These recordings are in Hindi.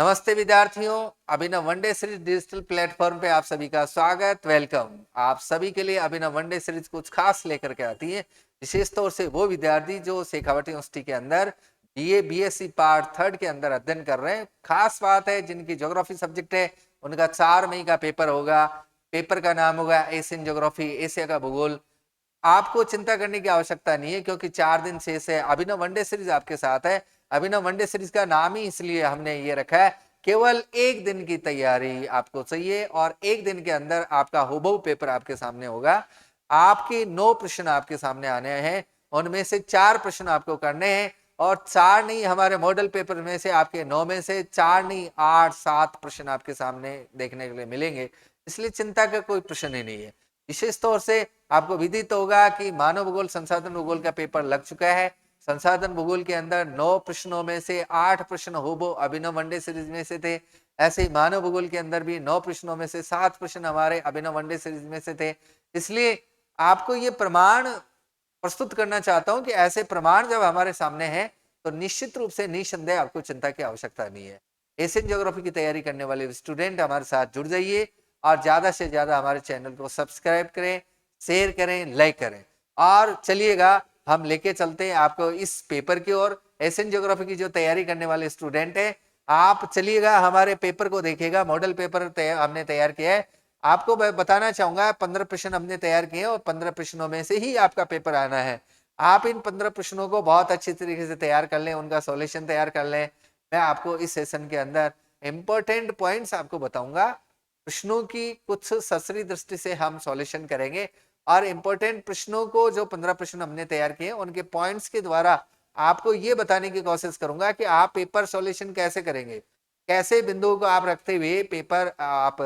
नमस्ते विद्यार्थियों, अभिनव वनडे सीरीज डिजिटल प्लेटफॉर्म पे आप सभी का स्वागत, वेलकम। आप सभी के लिए अभिनव वनडे सीरीज कुछ खास लेकर के आती है, विशेष तौर से वो विद्यार्थी जो शेखावट यूनिवर्सिटी के अंदर बीए बीएससी पार्ट 3 के अंदर अध्ययन कर रहे हैं। खास बात है, जिनकी ज्योग्राफी सब्जेक्ट है उनका 4 मई का पेपर होगा। पेपर का नाम होगा एशियन ज्योग्राफी, एशिया का भूगोल। आपको चिंता करने की आवश्यकता नहीं है, क्योंकि 4 दिन शेष है। अभिनव वनडे सीरीज आपके साथ है। अभिनव वनडे सीरीज का नाम ही इसलिए हमने ये रखा है, केवल एक दिन की तैयारी आपको चाहिए और एक दिन के अंदर आपका हुबहू पेपर आपके सामने होगा। आपके 9 प्रश्न आपके सामने आने हैं, उनमें से 4 प्रश्न आपको करने हैं और 4 नहीं, हमारे मॉडल पेपर में से आपके 9 में से 4 नहीं 8-7 प्रश्न आपके सामने देखने के लिए मिलेंगे, इसलिए चिंता का कोई प्रश्न ही नहीं है। विशेष तौर से आपको विदित होगा कि मानव भूगोल संसाधन भूगोल का पेपर लग चुका है। संसाधन भूगोल के अंदर 9 प्रश्नों में से 8 प्रश्न हुबहू अभिनव वनडे सीरीज में से थे। ऐसे ही मानव भूगोल के अंदर भी 9 प्रश्नों में से 7 प्रश्न हमारे अभिनव वनडे सीरीज में से थे। इसलिए आपको ये प्रमाण प्रस्तुत करना चाहता हूं कि ऐसे प्रमाण जब हमारे सामने हैं तो निश्चित रूप से निसंदेह आपको चिंता की आवश्यकता नहीं है। एशियन ज्योग्राफी की तैयारी करने वाले स्टूडेंट हमारे साथ जुड़ जाइए और ज्यादा से ज्यादा हमारे चैनल को सब्सक्राइब करें, शेयर करें, लाइक करें। और चलिएगा, हम लेके चलते हैं आपको इस पेपर की ओर। एशियन ज्योग्राफी की जो तैयारी करने वाले स्टूडेंट है, आप चलिएगा हमारे पेपर को देखिएगा। मॉडल पेपर हमने तैयार किया है। आपको मैं बताना चाहूंगा, 15 प्रश्न हमने तैयार किए और 15 प्रश्नों में से ही आपका पेपर आना है। आप इन 15 प्रश्नों को बहुत अच्छी तरीके से तैयार कर लें, उनका सॉल्यूशन तैयार कर लें। मैं आपको इस सेशन के अंदर इंपॉर्टेंट पॉइंट्स आपको बताऊंगा। प्रश्नों की कुछ ससरी दृष्टि से हम सॉल्यूशन करेंगे और इंपॉर्टेंट प्रश्नों को, जो 15 प्रश्न हमने तैयार किए, उनके पॉइंट्स के द्वारा आपको ये बताने की कोशिश करूंगा कि आप पेपर सॉल्यूशन कैसे करेंगे, कैसे बिंदुओं को आप रखते हुए पेपर आप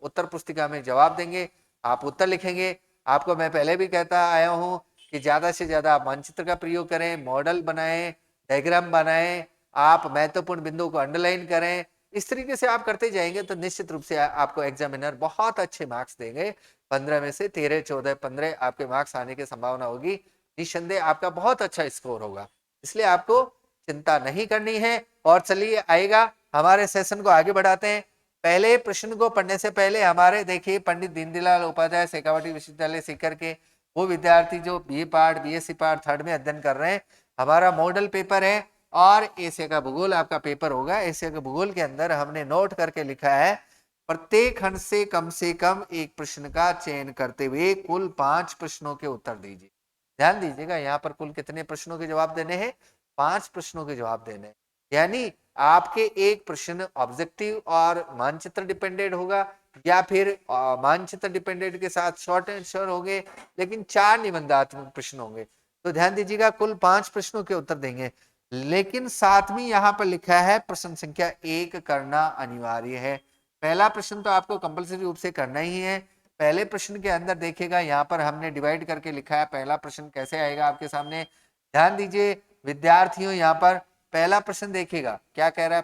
उत्तर पुस्तिका में जवाब देंगे, आप उत्तर लिखेंगे। आपको मैं पहले भी कहता आया हूं कि ज्यादा से ज्यादा आप मानचित्र का प्रयोग करें, मॉडल बनाएं, डायग्राम बनाएं, आप महत्वपूर्ण बिंदुओं को अंडरलाइन करें। इस तरीके से आप करते जाएंगे तो निश्चित रूप से आपको एग्जामिनर बहुत अच्छे मार्क्स देंगे। 15 में से 13, 14, 15 आपके मार्क्स आने की संभावना होगी। निस्संदेह आपका बहुत अच्छा स्कोर होगा, इसलिए आपको चिंता नहीं करनी है। और चलिए आएगा, हमारे सेशन को आगे बढ़ाते हैं। पहले प्रश्न को पढ़ने से पहले हमारे देखिए पंडित दीनदयाल उपाध्याय शेखावटी विश्वविद्यालय सीकर के वो विद्यार्थी जो बीए पार्ट बीएससी पार्ट 3 में अध्ययन कर रहे हैं, हमारा मॉडल पेपर है और एशिया का भूगोल आपका पेपर होगा। एशिया के भूगोल के अंदर हमने नोट करके लिखा है, प्रत्येक खंड से कम एक प्रश्न का चयन करते हुए कुल 5 प्रश्नों के उत्तर दीजिए। ध्यान दीजिएगा, यहाँ पर कुल कितने प्रश्नों के जवाब देने हैं? 5 प्रश्नों के जवाब देने हैं। यानी आपके एक प्रश्न ऑब्जेक्टिव और मानचित्र डिपेंडेंट होगा, या फिर मानचित्र डिपेंडेंट के साथ शॉर्ट आंसर होंगे, लेकिन 4 निबंधात्मक प्रश्न होंगे। तो ध्यान दीजिएगा, कुल 5 प्रश्नों के उत्तर देंगे, लेकिन साथ में यहां पर लिखा है प्रश्न संख्या 1 करना अनिवार्य है। पहला प्रश्न तो आपको कंपलसरी रूप से करना ही है। पहले प्रश्न के अंदर देखिएगा, यहाँ पर हमने डिवाइड करके लिखा है। पहला प्रश्न कैसे आएगा आपके सामने, ध्यान दीजिए विद्यार्थियों। यहाँ पर पहला प्रश्न देखिएगा क्या कह रहा है।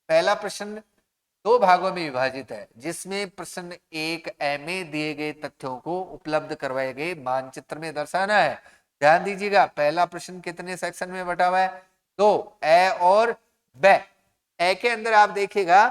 पहला प्रश्न 2 भागों में विभाजित है, जिसमें प्रश्न 1 ए में दिए गए तथ्यों को उपलब्ध करवाए गए मानचित्र में दर्शाना है। ध्यान दीजिएगा, पहला प्रश्न कितने सेक्शन में बटा हुआ है? 2, ए और ब। ए के अंदर आप देखिएगा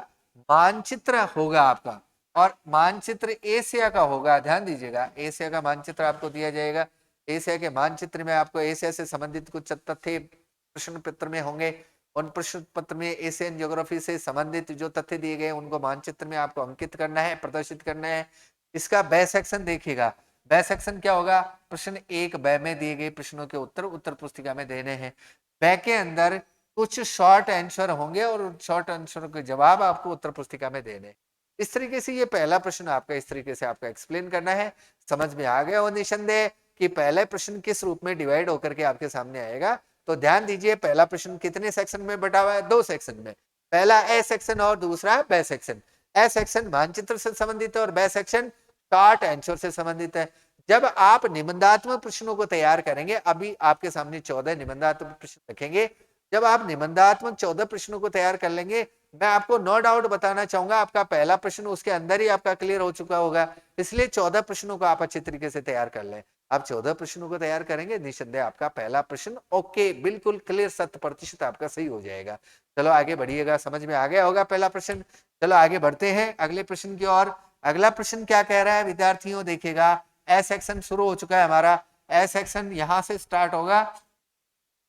मानचित्र होगा आपका, और मानचित्र एशिया का होगा। ध्यान दीजिएगा, एशिया का मानचित्र आपको दिया जाएगा। एशिया के मानचित्र में आपको एशिया से संबंधित कुछ तथ्य प्रश्न पत्र में होंगे। उन प्रश्न पत्र में एशियन ज्योग्राफी से संबंधित जो तथ्य दिए गए उनको मानचित्र में आपको अंकित करना है, प्रदर्शित करना है। इसका ब सेक्शन देखिएगा। ब सेक्शन क्या होगा? प्रश्न 1 ब में दिए गए प्रश्नों के उत्तर उत्तर पुस्तिका में देने हैं। ब के अंदर कुछ शॉर्ट आंसर होंगे और शॉर्ट आंसर के जवाब आपको उत्तर पुस्तिका में देने। इस तरीके से ये पहला प्रश्न आपका इस तरीके से आपका एक्सप्लेन करना है। समझ में आ गया और निसंदेह कि पहले प्रश्न किस रूप में डिवाइड होकर के आपके सामने आएगा। तो ध्यान दीजिए, पहला प्रश्न कितने सेक्शन में बटा हुआ है? 2 सेक्शन में। पहला ए सेक्शन और दूसरा ब सेक्शन। ए सेक्शन मानचित्र से संबंधित है और ब सेक्शन शॉर्ट आंसर से संबंधित है। जब आप निबंधात्मक प्रश्नों को तैयार करेंगे, अभी आपके सामने 14 निबंधात्मक प्रश्न रखेंगे। जब आप निबंधात्मक 14 प्रश्नों को तैयार कर लेंगे, मैं आपको नो डाउट बताना चाहूंगा आपका पहला प्रश्न उसके अंदर ही आपका क्लियर हो चुका होगा। इसलिए 14 प्रश्नों को आप अच्छी तरीके से तैयार कर लें। आप 14 प्रश्नों को तैयार करेंगे, निसंदेह आपका पहला प्रश्न ओके बिल्कुल क्लियर 100% आपका सही हो जाएगा। चलो आगे बढ़िएगा, समझ में आ गया होगा पहला प्रश्न। चलो आगे बढ़ते हैं अगले प्रश्न की ओर। अगला प्रश्न क्या कह रहा है विद्यार्थियों, देखिएगा ए सेक्शन शुरू हो चुका है हमारा। ए सेक्शन यहां से स्टार्ट होगा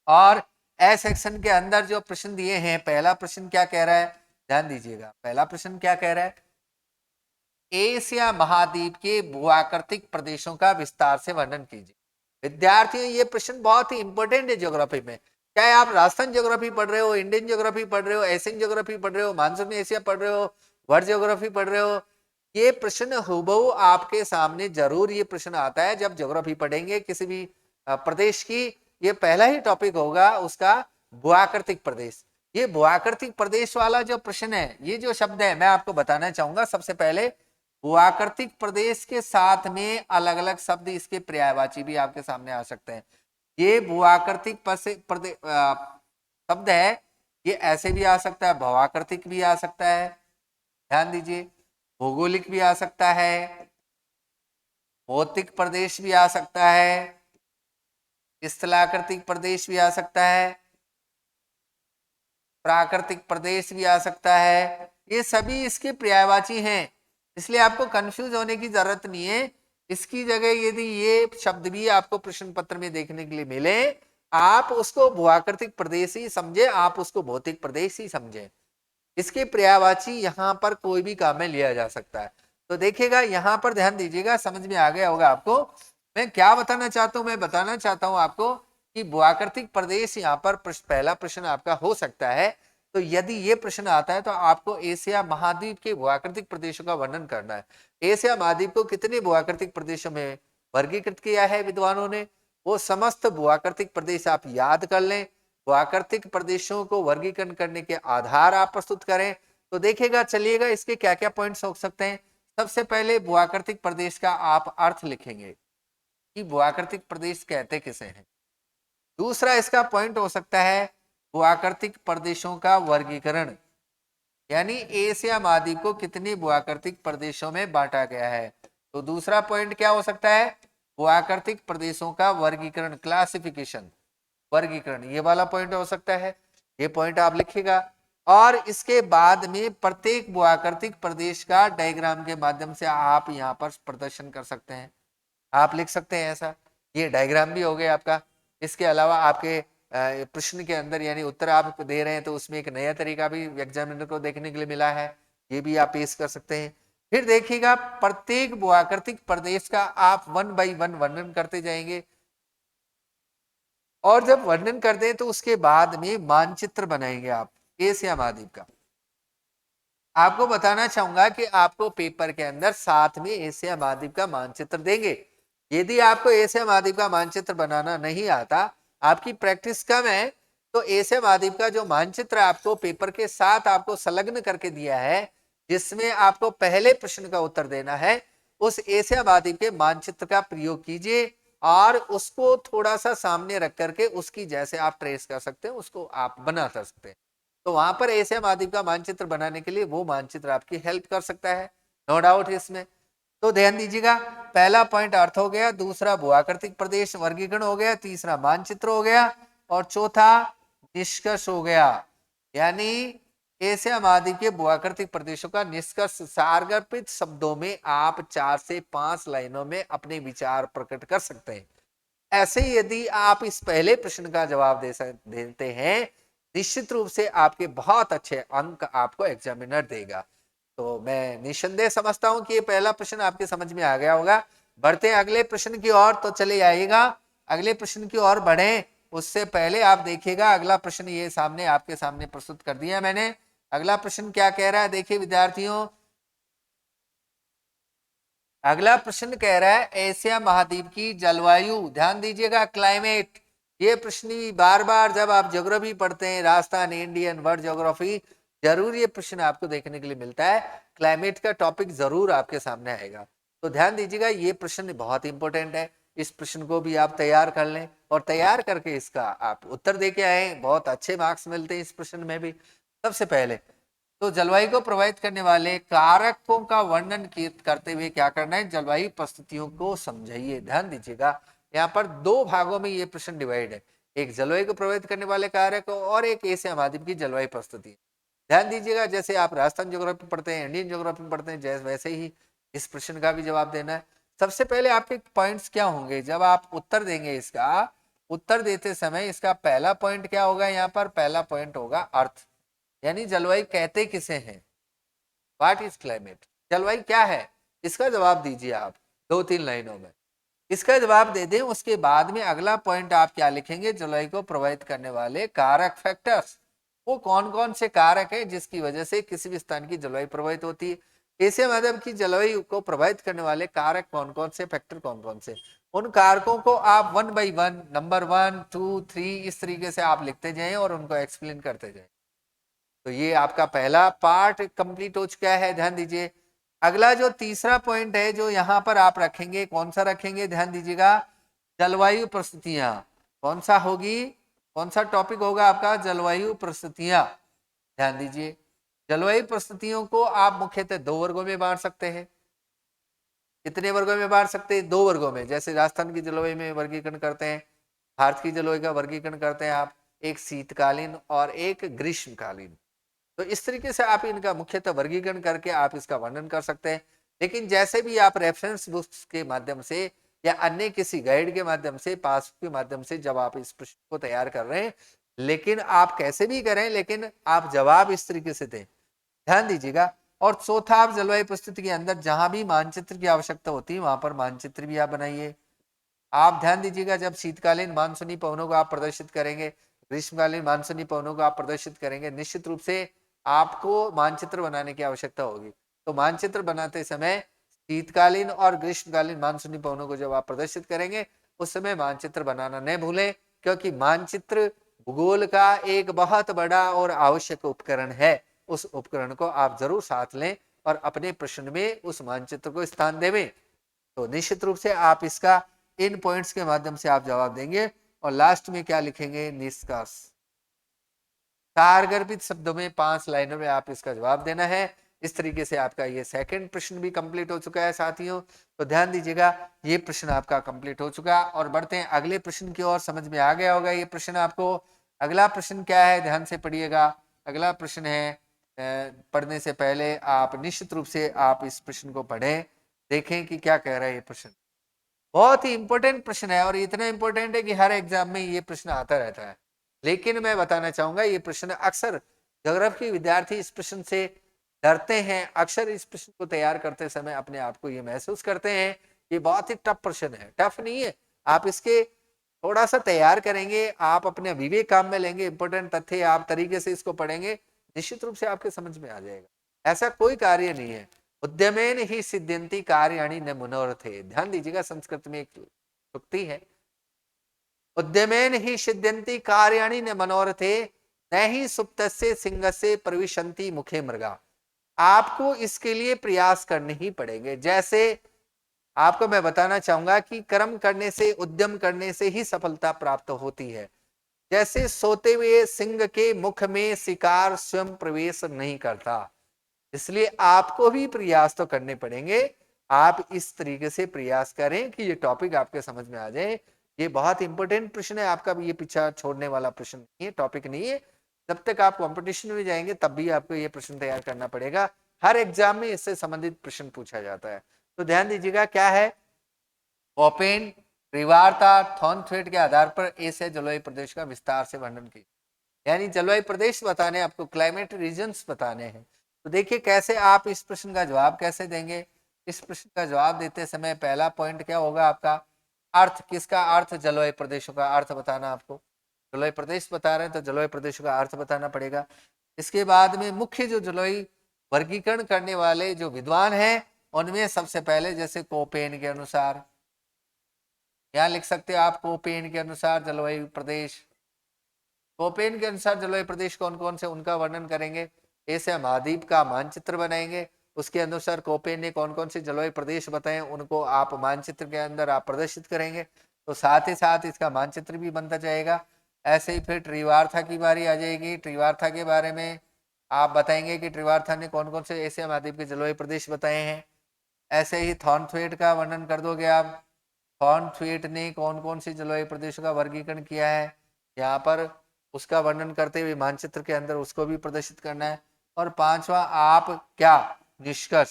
और ए सेक्शन के अंदर जो प्रश्न दिए हैं, पहला प्रश्न क्या कह रहा है, ध्यान दीजिएगा। पहला प्रश्न क्या कह रहा है, एशिया महाद्वीप के भूआकृतिक प्रदेशों का विस्तार से वर्णन कीजिए। विद्यार्थियों ये प्रश्न बहुत ही इंपॉर्टेंट है ज्योग्राफी में। चाहे आप राजस्थान ज्योग्राफी पढ़ रहे हो, इंडियन ज्योग्राफी पढ़ रहे हो, एशियन ज्योग्राफी पढ़ रहे हो, मानसून एशिया पढ़ रहे हो, वर्ल्ड ज्योग्राफी पढ़ रहे हो, ये प्रश्न हुबहू आपके सामने जरूर ये प्रश्न आता है जब ज्योग्राफी पढ़ेंगे किसी भी प्रदेश की। ये पहला ही टॉपिक होगा उसका, भूआकृतिक प्रदेश। ये भूआकृतिक प्रदेश वाला जो प्रश्न है, ये जो शब्द है मैं आपको बताना चाहूंगा। सबसे पहले भूआकृतिक प्रदेश के साथ में अलग अलग शब्द, इसके पर्यायवाची भी आपके सामने आ सकते हैं। ये भूआकृतिक शब्द है, ये ऐसे भी आ सकता है, भवाकृतिक भी आ सकता है, ध्यान दीजिए, भौगोलिक भी आ सकता है, भौतिक प्रदेश भी आ सकता है, स्थलाकृतिक प्रदेश भी आ सकता है, प्राकृतिक प्रदेश भी आ सकता है। ये सभी इसके पर्यायवाची हैं, इसलिए आपको कंफ्यूज होने की जरूरत नहीं है। इसकी जगह यदि ये शब्द भी आपको प्रश्न पत्र में देखने के लिए मिले, आप उसको भूआकृतिक प्रदेश ही समझे, आप उसको भौतिक प्रदेश ही समझे। इसके पर्यायवाची यहाँ पर कोई भी काम में लिया जा सकता है। तो देखिएगा यहाँ पर ध्यान दीजिएगा, समझ में आ गया होगा आपको मैं क्या बताना चाहता हूँ। मैं बताना चाहता हूँ आपको कि भूआकृतिक प्रदेश यहाँ पर पहला प्रश्न आपका हो सकता है। तो यदि ये प्रश्न आता है तो आपको एशिया महाद्वीप के भूआकृतिक प्रदेशों का वर्णन करना है। एशिया महाद्वीप को कितने भूआकृतिक प्रदेशों में वर्गीकृत किया है विद्वानों ने, वो समस्त भूआकृतिक प्रदेश आप याद कर लें। भूआकृतिक प्रदेशों को वर्गीकरण करने के आधार आप प्रस्तुत करें। तो देखिएगा, चलिएगा इसके क्या क्या पॉइंट्स हो सकते हैं। सबसे पहले भूआकृतिक प्रदेश का आप अर्थ लिखेंगे कि भूआकृतिक प्रदेश कहते किसे हैं। दूसरा इसका पॉइंट हो सकता है भूआकृतिक प्रदेशों का वर्गीकरण, यानी एशिया महाद्वीप को कितने भूआकृतिक प्रदेशों में बांटा गया है। तो दूसरा पॉइंट क्या हो सकता है, भूआकृतिक प्रदेशों का वर्गीकरण, क्लासिफिकेशन, वर्गीकरण, ये वाला पॉइंट हो सकता है। ये पॉइंट आप लिखिएगा और इसके बाद में प्रत्येक भूआकृतिक प्रदेश का डायग्राम के माध्यम से आप यहाँ पर प्रदर्शन कर सकते हैं। आप लिख सकते हैं ऐसा, ये डायग्राम भी हो गया आपका। इसके अलावा आपके प्रश्न के अंदर यानी उत्तर आप दे रहे हैं तो उसमें एक नया तरीका भी एग्जामिनर को देखने के लिए मिला है, ये भी आप पेश कर सकते हैं। फिर देखिएगा प्रत्येक भूआकृतिक प्रदेश का आप 1 बाई 1 वर्णन करते जाएंगे और जब वर्णन कर दें तो उसके बाद में मानचित्र बनाएंगे आप एशिया महाद्वीप का। आपको बताना चाहूंगा कि आपको पेपर के अंदर साथ में एशिया महाद्वीप का मानचित्र देंगे। यदि आपको एशिया महाद्वीप का मानचित्र बनाना नहीं आता, आपकी प्रैक्टिस कम है, तो एशिया महाद्वीप का जो मानचित्र आपको पेपर के साथ आपको संलग्न करके दिया है, जिसमें आपको पहले प्रश्न का उत्तर देना है, उस एशिया महाद्वीप के मानचित्र का प्रयोग कीजिए और उसको थोड़ा सा सामने रख करके उसकी जैसे आप ट्रेस कर सकते हैं उसको आप बना सकते हैं। तो वहां पर एशिया महाद्वीप का मानचित्र बनाने के लिए वो मानचित्र आपकी हेल्प कर सकता है, नो डाउट इसमें। तो ध्यान दीजिएगा, पहला पॉइंट अर्थ हो गया, दूसरा भूआकृतिक प्रदेश वर्गीकरण हो गया, तीसरा मानचित्र हो गया और चौथा निष्कर्ष हो गया। यानी एशिया महाद्वीप के भूआकृतिक प्रदेशों का निष्कर्ष, सारगर्भित शब्दों में आप 4 से 5 लाइनों में अपने विचार प्रकट कर सकते हैं। ऐसे यदि आप इस पहले प्रश्न का जवाब देते हैं, निश्चित रूप से आपके बहुत अच्छे अंक आपको एग्जामिनर देगा। तो मैं निसंदेह समझता हूं कि ये पहला प्रश्न आपके समझ में आ गया होगा। बढ़ते हैं अगले प्रश्न की ओर, तो चले आइएगा अगले प्रश्न की ओर बढ़े। उससे पहले आप देखिएगा अगला प्रश्न ये सामने आपके सामने प्रस्तुत कर दिया मैंने। अगला प्रश्न क्या कह रहा है, देखिए विद्यार्थियों, अगला प्रश्न कह रहा है एशिया महाद्वीप की जलवायु, ध्यान दीजिएगा, क्लाइमेट। ये प्रश्न भी बार बार जब आप ज्योग्राफी पढ़ते हैं, राजस्थान, इंडियन, वर्ल्ड ज्योग्राफी, जरूर ये प्रश्न आपको देखने के लिए मिलता है। क्लाइमेट का टॉपिक जरूर आपके सामने आएगा। तो ध्यान दीजिएगा, ये प्रश्न बहुत इंपॉर्टेंट है। इस प्रश्न को भी आप तैयार कर लें और तैयार करके इसका आप उत्तर दे के आए, बहुत अच्छे मार्क्स मिलते हैं इस प्रश्न में भी। सबसे पहले तो जलवायु को प्रभावित करने वाले कारकों का वर्णन करते हुए क्या करना है, जलवायु परिस्थितियों को समझाइए। ध्यान दीजिएगा, यहाँ पर 2 भागों में ये प्रश्न डिवाइड है। एक जलवायु को प्रभावित करने वाले कारक और एक एशिया महाद्वीप की जलवायु परिस्थिति। ध्यान दीजिएगा, जैसे आप राजस्थान ज्योग्राफी पढ़ते हैं, इंडियन ज्योग्राफी पढ़ते हैं, जैसे वैसे ही इस प्रश्न का भी जवाब देना है। सबसे पहले आपके पॉइंट्स क्या होंगे जब आप उत्तर देंगे इसका, उत्तर देते समय इसका पहला पॉइंट क्या होगा, यहाँ पर पहला पॉइंट होगा अर्थ, यानी जलवायु कहते किसे हैं, व्हाट इज क्लाइमेट, जलवायु क्या है, इसका जवाब दीजिए आप 2-3 लाइनों में। इसका जवाब दे दें, उसके बाद में अगला पॉइंट आप क्या लिखेंगे, जलवायु को प्रभावित करने वाले कारक फैक्टर्स, वो कौन कौन से कारक है जिसकी वजह से किसी भी स्थान की जलवायु प्रभावित होती है। एशिया महाद्वीप की जलवायु को प्रभावित करने वाले कारक कौन कौन से, फैक्टर कौन कौन से, उन कारकों को आप 1 by 1 नंबर 1 2 3 इस तरीके से आप लिखते जाएं और उनको एक्सप्लेन करते जाएं। तो ये आपका पहला पार्ट कंप्लीट हो चुका है, ध्यान दीजिए। अगला जो तीसरा पॉइंट है जो यहां पर आप रखेंगे, कौन सा रखेंगे, ध्यान दीजिएगा, जलवायु परिस्थितियां। कौन सा होगी, कौन सा टॉपिक होगा आपका, जलवायु परिस्थितियां। ध्यान दीजिए, जलवायु परिस्थितियों को आप मुख्यतः 2 वर्गों में बांट सकते हैं। कितने वर्गों में बांट सकते हैं, 2 वर्गों में। जैसे राजस्थान की जलवायु में वर्गीकरण करते हैं, भारत की जलवायु का वर्गीकरण करते हैं आप, एक शीतकालीन और एक ग्रीष्मकालीन। तो इस तरीके से आप इनका मुख्यतः वर्गीकरण करके आप इसका वर्णन कर सकते हैं। लेकिन जैसे भी आप रेफरेंस बुक्स के माध्यम से या अन्य किसी गाइड के माध्यम से, पास के माध्यम से जब आप इस प्रश्न को तैयार कर रहे हैं, लेकिन आप कैसे भी करें, लेकिन आप जवाब इस तरीके से दें, ध्यान दीजिएगा। और चौथा, आप जलवायु परिस्थिति के अंदर जहां भी मानचित्र की आवश्यकता होती है वहां पर मानचित्र भी आप बनाइए। आप ध्यान दीजिएगा, जब शीतकालीन मानसूनी पवनों को आप प्रदर्शित करेंगे, ग्रीष्मकालीन मानसूनी पवनों को आप प्रदर्शित करेंगे, निश्चित रूप से आपको मानचित्र बनाने की आवश्यकता होगी। तो मानचित्र बनाते समय शीतकालीन और ग्रीष्मकालीन मानसूनी पवनों को जब आप प्रदर्शित करेंगे उस समय मानचित्र बनाना नहीं भूलें, क्योंकि मानचित्र भूगोल का एक बहुत बड़ा और आवश्यक उपकरण है। उस उपकरण को आप जरूर साथ लें और अपने प्रश्न में उस मानचित्र को स्थान देवें। तो निश्चित रूप से आप इसका इन पॉइंट्स के माध्यम से आप जवाब देंगे। और लास्ट में क्या लिखेंगे, निष्कर्ष। सारगर्भित शब्दों में 5 लाइनों में आप इसका जवाब देना है। इस तरीके से आपका ये सेकंड प्रश्न भी कंप्लीट हो चुका है साथियों। तो ध्यान दीजिएगा, ये प्रश्न आपका कंप्लीट हो चुका। और बढ़ते हैं अगले प्रश्न की ओर। समझ में आ गया होगा ये प्रश्न आपको। अगला प्रश्न क्या है, ध्यान से पढ़िएगा। अगला प्रश्न है, पढ़ने से पहले आप निश्चित रूप से आप इस प्रश्न को पढ़ें, देखें कि क्या कह रहा है ये प्रश्न। बहुत ही इंपॉर्टेंट प्रश्न है और इतना इंपॉर्टेंट है कि हर एग्जाम में ये प्रश्न आता रहता है। लेकिन मैं बताना चाहूंगा, ये प्रश्न अक्सर ज्योग्राफी विद्यार्थी इस प्रश्न से डरते हैं। अक्सर इस प्रश्न को तैयार करते समय अपने आप को ये महसूस करते हैं ये बहुत ही टफ प्रश्न है। टफ नहीं है, आप इसके थोड़ा सा तैयार करेंगे, आप अपने विवेक काम में लेंगे, इंपॉर्टेंट तथ्य आप तरीके से इसको पढ़ेंगे, निश्चित रूप से आपके समझ में आ जाएगा। ऐसा कोई कार्य नहीं है, उद्यमेन ही सिद्ध्यन्ति कार्याणि न मनोरथे। ध्यान दीजिएगा, संस्कृत में एक उक्ति है, उद्यमेन ही सिद्ध्यन्ति कार्याणि न मनोरथे, न ही सुप्तस्य सिंहस्य प्रविशन्ति मुखे मृगा। आपको इसके लिए प्रयास करने ही पड़ेंगे। जैसे आपको मैं बताना चाहूंगा कि कर्म करने से, उद्यम करने से ही सफलता प्राप्त होती है। जैसे सोते हुए सिंह के मुख में शिकार स्वयं प्रवेश नहीं करता, इसलिए आपको भी प्रयास तो करने पड़ेंगे। आप इस तरीके से प्रयास करें कि ये टॉपिक आपके समझ में आ जाए। ये बहुत इंपॉर्टेंट प्रश्न है आपका, भी ये पीछा छोड़ने वाला प्रश्न नहीं है, टॉपिक नहीं है। जब तक आप कंपटीशन में जाएंगे तब भी आपको ये प्रश्न तैयार करना पड़ेगा। हर एग्जाम में इससे संबंधित प्रश्न पूछा जाता है। तो ध्यान दीजिएगा, क्या है, ओपेन त्रिवार्ता थॉर्नथ्वेट के आधार पर एशिया जलवायु प्रदेश का विस्तार से वर्णन की, यानी जलवायु प्रदेश बताने, आपको क्लाइमेट रीजन्स बताने हैं। तो देखिए कैसे आप इस प्रश्न का जवाब कैसे देंगे। इस प्रश्न का जवाब देते समय पहला पॉइंट क्या होगा आपका, अर्थ। किसका अर्थ, जलवायु प्रदेशों का अर्थ बताना। आपको जलवायु प्रदेश बता रहे हैं तो जलवायु प्रदेशों का अर्थ बताना पड़ेगा। इसके बाद में मुख्य जो जलवायु वर्गीकरण करने वाले जो विद्वान हैं उनमें सबसे पहले, जैसे कोपेन के अनुसार, यहाँ लिख सकते हैं आप, कोपेन के अनुसार जलवायु प्रदेश। कोपेन के अनुसार जलवायु प्रदेश कौन कौन से, उनका वर्णन करेंगे। एशिया महाद्वीप का मानचित्र बनाएंगे, उसके अनुसार कोपेन ने कौन कौन से जलवायु प्रदेश बताए उनको आप मानचित्र के अंदर आप प्रदर्शित करेंगे। तो साथ ही साथ इसका मानचित्र भी बनता जाएगा। ऐसे ही फिर त्रिवार्था की बारी आ जाएगी। त्रिवार्था के बारे में आप बताएंगे कि त्रिवार्था ने कौन कौन से एशिया महाद्वीप के जलवायु प्रदेश बताए हैं। ऐसे ही थॉर्नथ्वेट का वर्णन कर दोगे आप, थॉर्नथ्वेट ने कौन कौन से जलवायु प्रदेशों का वर्गीकरण किया है। यहाँ पर उसका वर्णन करते हुए मानचित्र के अंदर उसको भी प्रदर्शित करना है। और पांचवा, आप क्या निष्कर्ष,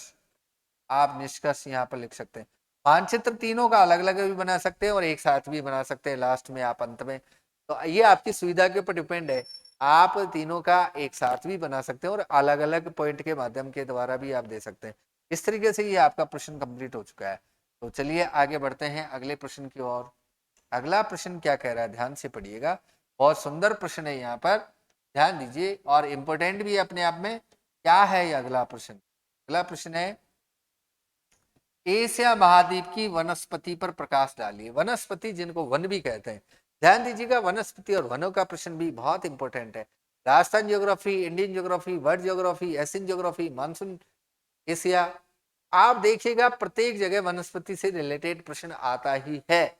आप निष्कर्ष यहाँ पर लिख सकते हैं। मानचित्र तीनों का अलग अलग भी बना सकते हैं और एक साथ भी बना सकते हैं लास्ट में आप अंत में, तो ये आपकी सुविधा के ऊपर डिपेंड है। आप तीनों का एक साथ भी बना सकते हैं और अलग अलग पॉइंट के माध्यम के द्वारा भी आप दे सकते हैं। इस तरीके से ये आपका प्रश्न कंप्लीट हो चुका है। तो चलिए आगे बढ़ते हैं अगले प्रश्न की ओर। अगला प्रश्न क्या कह रहा है, ध्यान से पढ़िएगा, बहुत सुंदर प्रश्न है यहाँ पर, ध्यान दीजिए, और इंपॉर्टेंट भी है अपने आप में। क्या है ये अगला प्रश्न? अगला प्रश्न है, एशिया महाद्वीप की वनस्पति पर प्रकाश डालिए। वनस्पति जिनको वन भी कहते हैं, ध्यान दीजिएगा, वनस्पति और वनों का प्रश्न भी बहुत इंपॉर्टेंट है। Rajasthan geography, Indian geography, world geography, Asian geography, monsoon Asia, आप देखिएगा प्रत्येक जगह वनस्पति से रिलेटेड प्रश्न आता ही है।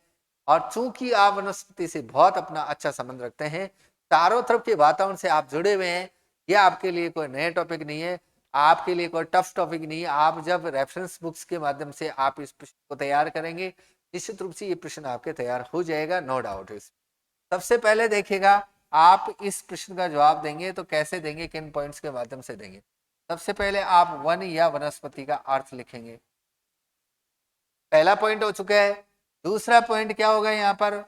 और चूंकि आप वनस्पति से बहुत अपना अच्छा संबंध रखते हैं, चारों तरफ के वातावरण से आप जुड़े हुए हैं, यह आपके लिए कोई नया टॉपिक नहीं है, आपके लिए कोई टफ टॉपिक नहीं है। आप जब रेफरेंस बुक्स के माध्यम से आप इस प्रश्न को तैयार करेंगे, निश्चित रूप से ये प्रश्न आपके तैयार हो जाएगा, नो डाउट। इस सबसे पहले देखिएगा, आप इस प्रश्न का जवाब देंगे तो कैसे देंगे, किन पॉइंट्स के माध्यम से देंगे। सबसे पहले आप वन या वनस्पति का अर्थ लिखेंगे, पहला पॉइंट हो चुका है। दूसरा पॉइंट क्या होगा, यहाँ पर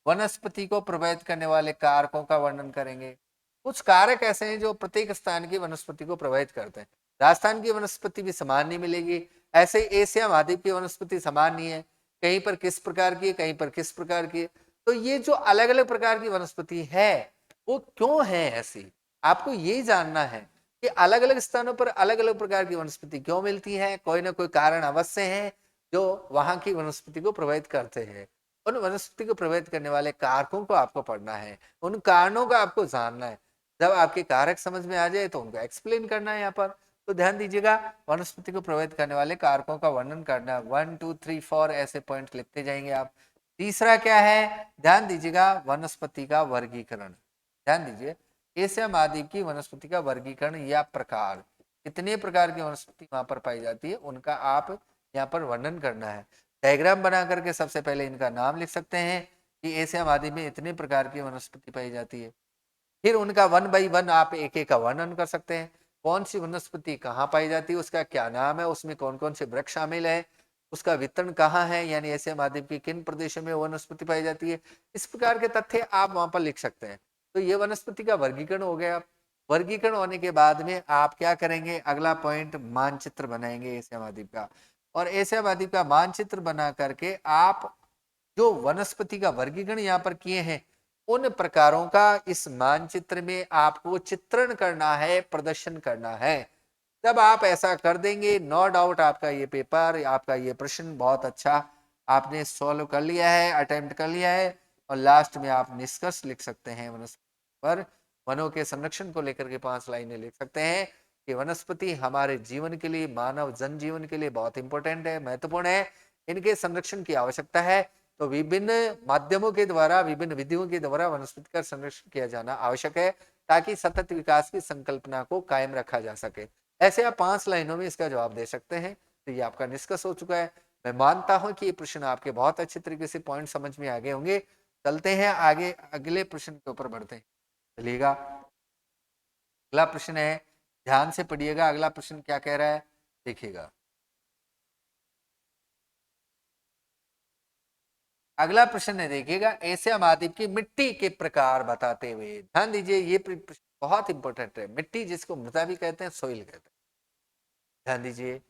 वनस्पति को प्रभावित करने वाले कारकों का वर्णन करेंगे। कुछ कारक ऐसे हैं जो प्रत्येक स्थान की वनस्पति को प्रभावित करते हैं। राजस्थान की वनस्पति भी समान नहीं मिलेगी, ऐसे एशिया महाद्वीप की वनस्पति समान नहीं है, कहीं पर किस प्रकार की, कहीं पर किस प्रकार की। तो ये जो अलग अलग प्रकार की वनस्पति है वो क्यों है ऐसी, आपको ये जानना है कि अलग अलग स्थानों पर अलग अलग प्रकार की वनस्पति क्यों मिलती है। कोई ना कोई कारण अवश्य है जो वहां की वनस्पति को प्रभावित करते हैं। उन वनस्पति को प्रभावित करने वाले कारकों को आपको पढ़ना है, उन कारणों को आपको जानना है। जब आपके कारक समझ में आ जाए तो उनको एक्सप्लेन करना है यहाँ पर। तो ध्यान दीजिएगा, वनस्पति को प्रभावित करने वाले कारकों का वर्णन करना, 1 2 3 4 ऐसे पॉइंट लिखते जाएंगे आप। तीसरा क्या है, ध्यान दीजिएगा, वनस्पति का वर्गीकरण। ध्यान दीजिए, एशिया महाद्वीप की वनस्पति का वर्गीकरण या प्रकार, कितने प्रकार की वनस्पति वहां पर पाई जाती है उनका आप यहाँ पर वर्णन करना है। डायग्राम बना करके सबसे पहले इनका नाम लिख सकते हैं कि एशिया महाद्वीप में इतने प्रकार की वनस्पति पाई जाती है। फिर उनका 1 बाई 1 आप एक एक का वर्णन कर सकते हैं, कौन सी वनस्पति कहाँ पाई जाती है, उसका क्या नाम है, उसमें कौन कौन से वृक्ष शामिल है, उसका वितरण कहाँ है, यानी एशिया महाद्वीप के किन प्रदेशों में वनस्पति पाई जाती है। इस प्रकार के तथ्य आप वहां पर लिख सकते हैं। तो ये वनस्पति का वर्गीकरण हो गया। वर्गीकरण होने के बाद में आप क्या करेंगे, अगला पॉइंट मानचित्र बनाएंगे एशिया महाद्वीप का। और एशिया महाद्वीप का मानचित्र बना करके आप जो वनस्पति का वर्गीकरण यहाँ पर किए हैं, उन प्रकारों का इस मानचित्र में आपको चित्रण करना है, प्रदर्शन करना है। जब आप ऐसा कर देंगे, नो डाउट आपका ये पेपर, आपका ये प्रश्न बहुत अच्छा आपने सॉल्व कर लिया है, अटेम्प्ट कर लिया है। और लास्ट में आप निष्कर्ष लिख सकते हैं वनस्पति पर, वनों के संरक्षण को लेकर के 5 लाइनें लिख सकते हैं कि वनस्पति हमारे जीवन के लिए, मानव जनजीवन के लिए बहुत इंपॉर्टेंट है, महत्वपूर्ण है, इनके संरक्षण की आवश्यकता है। तो विभिन्न माध्यमों के द्वारा, विभिन्न विधियों के द्वारा वनस्पति का संरक्षण किया जाना आवश्यक है, ताकि सतत विकास की संकल्पना को कायम रखा जा सके। ऐसे आप 5 लाइनों में इसका जवाब दे सकते हैं। तो ये आपका निष्कर्ष हो चुका है। मैं मानता हूं कि ये प्रश्न आपके बहुत अच्छे तरीके से पॉइंट समझ में आ गए होंगे। चलते हैं आगे, अगले प्रश्न के ऊपर बढ़ते हैं। चलिएगा, अगला प्रश्न है, ध्यान से पढ़िएगा, अगला प्रश्न क्या कह रहा है देखिएगा। अगला प्रश्न है देखिएगा, एशिया महाद्वीप की मिट्टी के प्रकार बताते हुए। ध्यान दीजिए, ये प्रश्न बहुत इंपॉर्टेंट है। मिट्टी जिसको मृदा भी कहते हैं, सोइल कहते हैं। ध्यान दीजिए,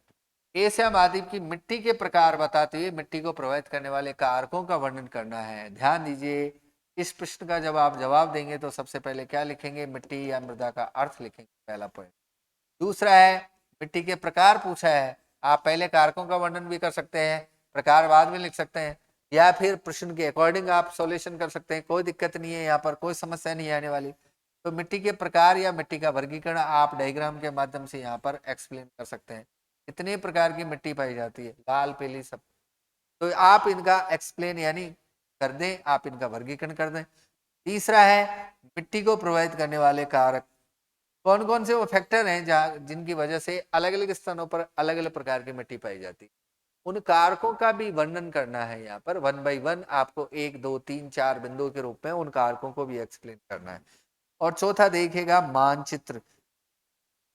एशिया महाद्वीप की मिट्टी के प्रकार बताते हुए मिट्टी को प्रभावित करने वाले कारकों का वर्णन करना है। ध्यान दीजिए, इस प्रश्न का जब आप जवाब देंगे तो सबसे पहले क्या लिखेंगे, मिट्टी या मृदा का अर्थ लिखेंगे, पहला पॉइंट। दूसरा है, मिट्टी के प्रकार पूछा है, आप पहले कारकों का वर्णन भी कर सकते हैं, प्रकार बाद में लिख सकते हैं, या फिर प्रश्न के अकॉर्डिंग आप सॉल्यूशन कर सकते हैं, कोई दिक्कत नहीं है, यहाँ पर कोई समस्या नहीं आने वाली। तो मिट्टी के प्रकार या मिट्टी का वर्गीकरण आप डायग्राम के माध्यम से यहाँ पर एक्सप्लेन कर सकते हैं। कितने प्रकार की मिट्टी पाई जाती है, लाल, पीली, सब। तो आप इनका एक्सप्लेन यानी कर दें, आप इनका वर्गीकरण कर दें। तीसरा है, मिट्टी को प्रभावित करने वाले कारक कौन कौन से वो फैक्टर हैं जहाँ जिनकी वजह से अलग अलग स्थानों पर अलग अलग प्रकार की मिट्टी पाई जाती है। उन कारकों का भी वर्णन करना है। यहाँ पर 1 बाई 1 आपको 1 2 3 4 बिंदुओं के रूप में उन कारकों को भी एक्सप्लेन करना है। और चौथा देखिएगा मानचित्र।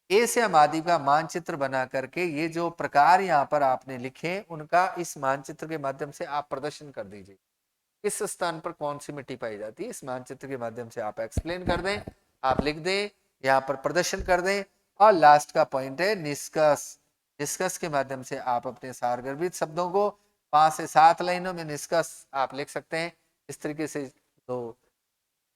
एशिया महाद्वीप का मानचित्र बना करके ये जो प्रकार यहाँ पर आपने लिखे उनका इस मानचित्र के माध्यम से आप प्रदर्शन कर दीजिए। किस स्थान पर कौन सी मिट्टी पाई जाती है, इस मानचित्र के माध्यम से आप एक्सप्लेन कर दें, आप लिख दें, यहाँ पर प्रदर्शन कर दें। और लास्ट का पॉइंट है निष्कर्ष। निष्कर्ष के माध्यम से आप अपने सारगर्भित शब्दों को 5 से 7 लाइनों में निष्कर्ष आप लिख सकते हैं। इस तरीके से तो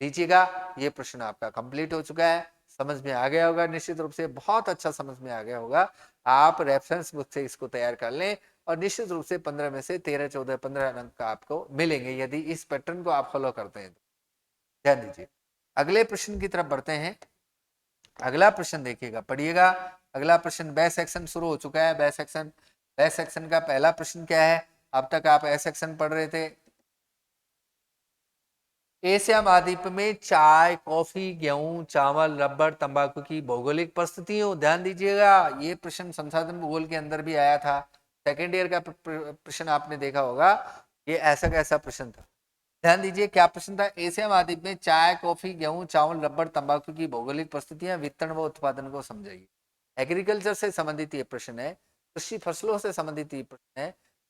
लीजिएगा। ये प्रश्न आपका कंप्लीट हो चुका है। समझ में आ गया होगा, निश्चित रूप से बहुत अच्छा समझ में आ गया होगा। आप रेफरेंस बुक से इसको तैयार कर लें और निश्चित रूप से 15 में से 13 14 15 अंक आपको मिलेंगे यदि इस पैटर्न को आप फॉलो करते हैं। ध्यान दीजिए। अगले प्रश्न की तरफ बढ़ते हैं। अगला प्रश्न देखिएगा, पढ़िएगा। अगला प्रश्न बे सेक्शन शुरू हो चुका है। बे सेक्शन का पहला प्रश्न क्या है? अब तक आप ए सेक्शन पढ़ रहे थे। एशिया महाद्वीप में चाय, कॉफी, गेहूं, चावल, रबर, तंबाकू की भौगोलिक परिस्थितियों। ध्यान दीजिएगा, ये प्रश्न संसाधन भूगोल के अंदर भी आया था। सेकेंड ईयर का प्रश्न आपने देखा होगा। ये ऐसा कैसा प्रश्न था? ध्यान दीजिए, क्या प्रश्न था? एशिया महाद्वीप में चाय, कॉफी, गेहूं, चावल, रबर, तंबाकू की भौगोलिक परिस्थितियां, वितरण व उत्पादन को समझाइए। एग्रीकल्चर से संबंधित ये प्रश्न है, कृषि फसलों से संबंधित ये प्रश्न है।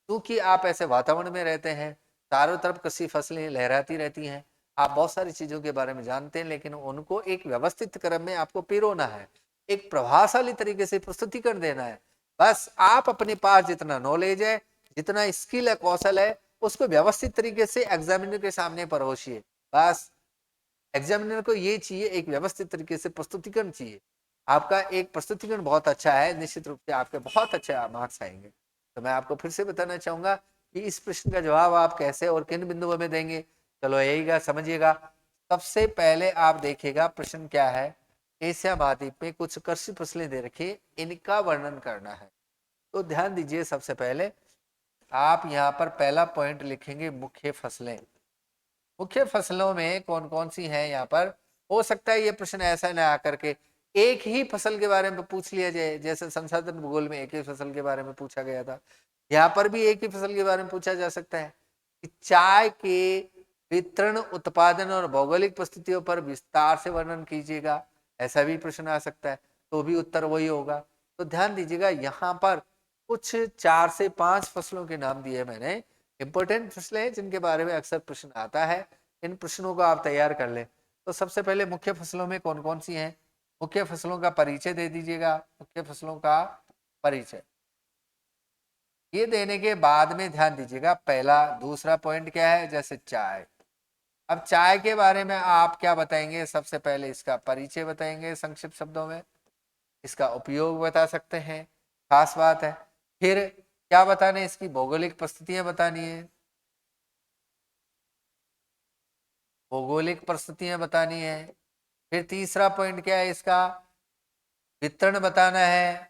क्योंकि आप ऐसे वातावरण में रहते हैं, चारों तरफ कृषि फसलें लहराती रहती हैं, आप बहुत सारी चीजों के बारे में जानते हैं, लेकिन उनको एक व्यवस्थित क्रम में आपको पिरोना है, एक प्रभावशाली तरीके से प्रस्तुतिकरण देना है। बस आप अपने पास जितना नॉलेज है, जितना स्किल है, कौशल है, उसको व्यवस्थित तरीके से एग्जामिनर के सामने परोसिए। बस एग्जामिनर को ये चाहिए, एक व्यवस्थित तरीके से प्रस्तुतिकरण चाहिए। आपका एक प्रस्तुतिकरण बहुत अच्छा है, निश्चित रूप से आपके बहुत अच्छे मार्क्स आएंगे। तो मैं आपको फिर से बताना चाहूंगा कि इस प्रश्न का जवाब आप कैसे और किन बिंदुओं में देंगे। चलो यही समझिएगा। सबसे पहले आप देखिएगा प्रश्न क्या है। एशिया महाद्वीप में कुछ कृषि फसलें दे रखी, इनका वर्णन करना है। तो ध्यान दीजिए, सबसे पहले आप यहाँ पर पहला पॉइंट लिखेंगे मुख्य फसलें। मुख्य फसलों में कौन कौन सी हैं? यहाँ पर हो सकता है ये प्रश्न ऐसा ना आकर के एक ही फसल के बारे में पूछ लिया जाए, जैसे संसाधन भूगोल में एक ही फसल के बारे में पूछा गया था। यहाँ पर भी एक ही फसल के बारे में पूछा जा सकता है कि चाय के वितरण, उत्पादन और भौगोलिक परिस्थितियों पर विस्तार से वर्णन कीजिएगा। ऐसा भी प्रश्न आ सकता है, तो भी उत्तर वही होगा। तो ध्यान दीजिएगा, यहाँ पर कुछ 4 से 5 फसलों के नाम दिए मैंने, इंपोर्टेंट फसलें हैं जिनके बारे में अक्सर प्रश्न आता है। इन प्रश्नों को आप तैयार कर लें। तो सबसे पहले मुख्य फसलों में कौन कौन सी हैं, मुख्य फसलों का परिचय दे दीजिएगा। मुख्य फसलों का परिचय ये देने के बाद में ध्यान दीजिएगा, पहला दूसरा पॉइंट क्या है, जैसे चाय। अब चाय के बारे में आप क्या बताएंगे? सबसे पहले इसका परिचय बताएंगे संक्षिप्त शब्दों में, इसका उपयोग बता सकते हैं, खास बात है। फिर क्या बताने, इसकी भौगोलिक परिस्थितियां बतानी है, भौगोलिक परिस्थितियां बतानी है। फिर तीसरा पॉइंट क्या है, इसका वितरण बताना है।